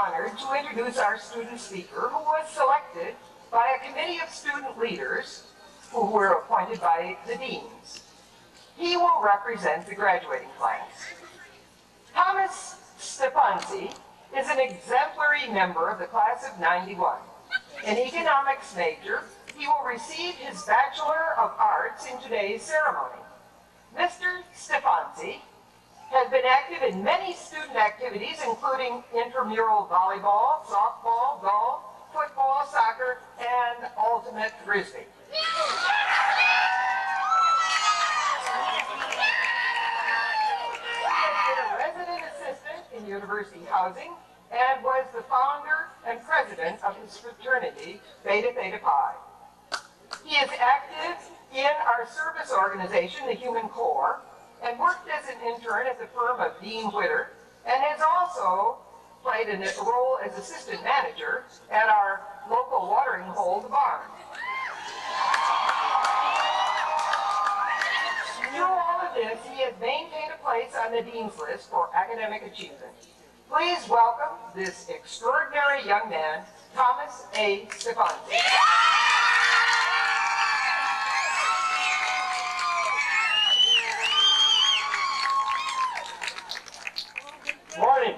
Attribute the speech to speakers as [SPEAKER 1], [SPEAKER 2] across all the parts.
[SPEAKER 1] Honored to introduce our student speaker, who was selected by a committee of student leaders who were appointed by the deans. He will represent the graduating class. Thomas Stefanzi is an exemplary member of the class of '91. An economics major, he will receive his Bachelor of Arts in today's ceremony. Mr. Stefanzi has been active in many student activities, including intramural volleyball, softball, golf, football, soccer, and ultimate frisbee. He has been a resident assistant in university housing and was the founder and president of his fraternity, Beta Theta Pi. He is active in our service organization, the Human Corps, and worked as an intern at the firm of Dean Whitter, and has also played a role as assistant manager at our local watering hole, the barn. Through all of this, he has maintained a place on the Dean's List for academic achievement. Please welcome this extraordinary young man, Thomas A. Stefanzi.
[SPEAKER 2] Morning.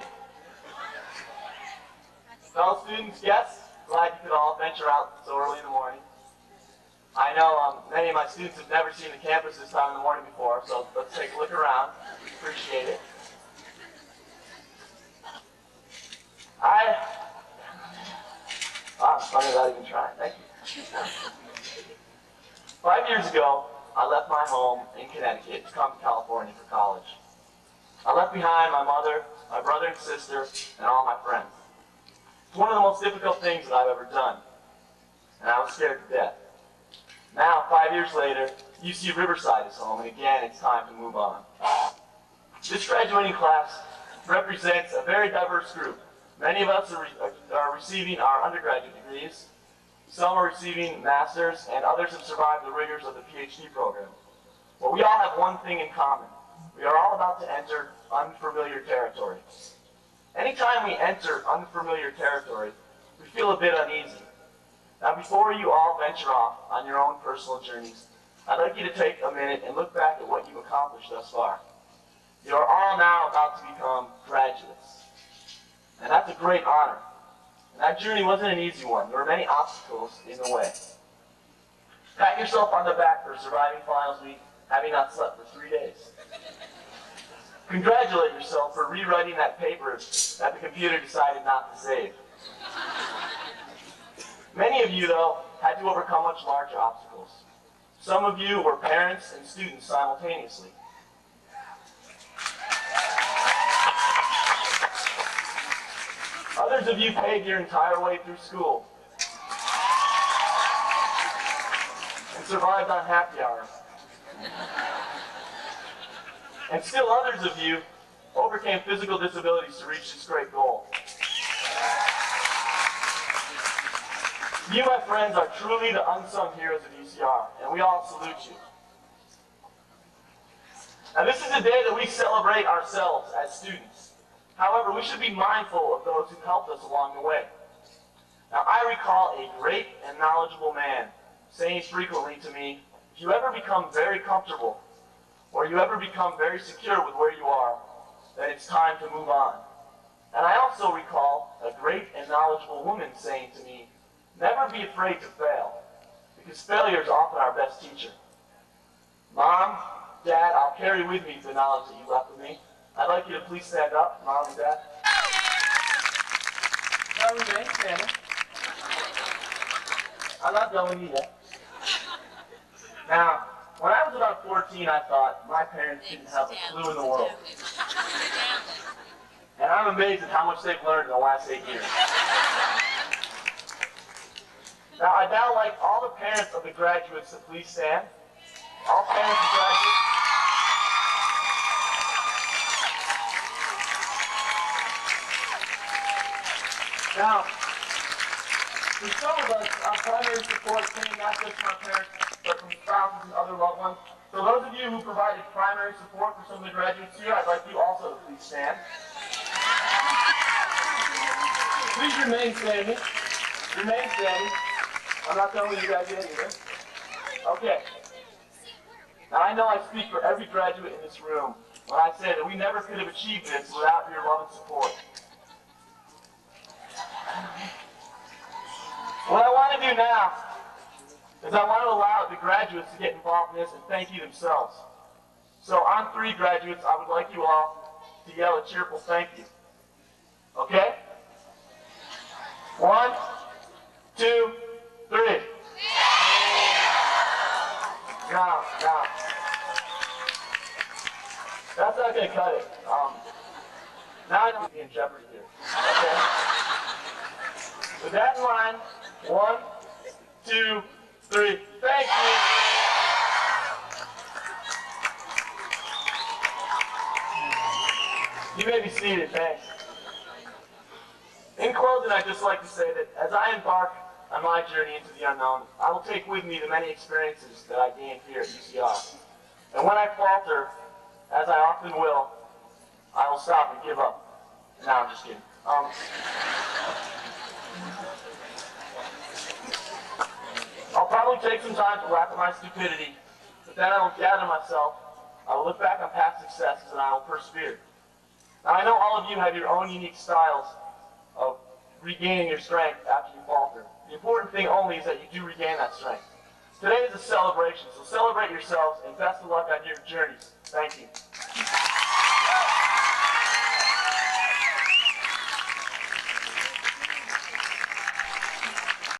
[SPEAKER 2] Fellow students, guests, glad you could all venture out so early in the morning. I know many of my students have never seen the campus this time in the morning before, so let's take a look around. Appreciate it. Wow, funny without even trying. Thank you. 5 years ago, I left my home in Connecticut to come to California for college. I left behind my mother, my brother and sister, and all my friends. It's one of the most difficult things that I've ever done, and I was scared to death. Now, 5 years later, UC Riverside is home, and again, it's time to move on. This graduating class represents a very diverse group. Many of us are receiving our undergraduate degrees, some are receiving masters, and others have survived the rigors of the PhD program. But we all have one thing in common. We are all about to enter unfamiliar territory. Anytime we enter unfamiliar territory, we feel a bit uneasy. Now, before you all venture off on your own personal journeys, I'd like you to take a minute and look back at what you've accomplished thus far. You are all now about to become graduates. And that's a great honor. And that journey wasn't an easy one. There were many obstacles in the way. Pat yourself on the back for surviving finals week, having not slept for 3 days. Congratulate yourself for rewriting that paper that the computer decided not to save. Many of you, though, had to overcome much larger obstacles. Some of you were parents and students simultaneously. Others of you paid your entire way through school and survived on happy hour. And still others of you overcame physical disabilities to reach this great goal. You, my friends, are truly the unsung heroes of UCR, and we all salute you. Now, this is a day that we celebrate ourselves as students. However, we should be mindful of those who helped us along the way. Now, I recall a great and knowledgeable man saying frequently to me, if you ever become very comfortable, or you ever become very secure with where you are, then it's time to move on. And I also recall a great and knowledgeable woman saying to me, never be afraid to fail, because failure is often our best teacher. Mom, Dad, I'll carry with me the knowledge that you left with me. I'd like you to please stand up, Mom and Dad. Now remain standing. I'm not done with you yet. Now, when I was about 14, I thought my parents didn't have a clue in the world. And I'm amazed at how much they've learned in the last 8 years. Now, I'd now like all the parents of the graduates to please stand. All parents of graduates. Now, for some of us, our primary support came not just from our parents, but from spouses and other loved ones. So those of you who provided primary support for some of the graduates here, I'd like you also to please stand. Please remain standing. Remain standing. I'm not telling you guys yet either. Okay. Now I know I speak for every graduate in this room when I say that we never could have achieved this without your love and support. What I want to do now is I want to allow the graduates to get involved in this and thank you themselves. So on 3 graduates, I would like you all to yell a cheerful thank you. Okay? 1, 2, 3. No. That's not going to cut it. Now I don't be in jeopardy here. Okay? With that in mind, 1, 2, 3. Thank you. You may be seated, thanks. In closing, I'd just like to say that as I embark on my journey into the unknown, I will take with me the many experiences that I gained here at UCR. And when I falter, as I often will, I will stop and give up. No, I'm just kidding. I'll probably take some time to laugh at my stupidity, but then I will gather myself, I will look back on past successes, and I will persevere. Now, I know all of you have your own unique styles of regaining your strength after you falter. The important thing only is that you do regain that strength. Today is a celebration, so celebrate yourselves, and best of luck on your journeys. Thank you.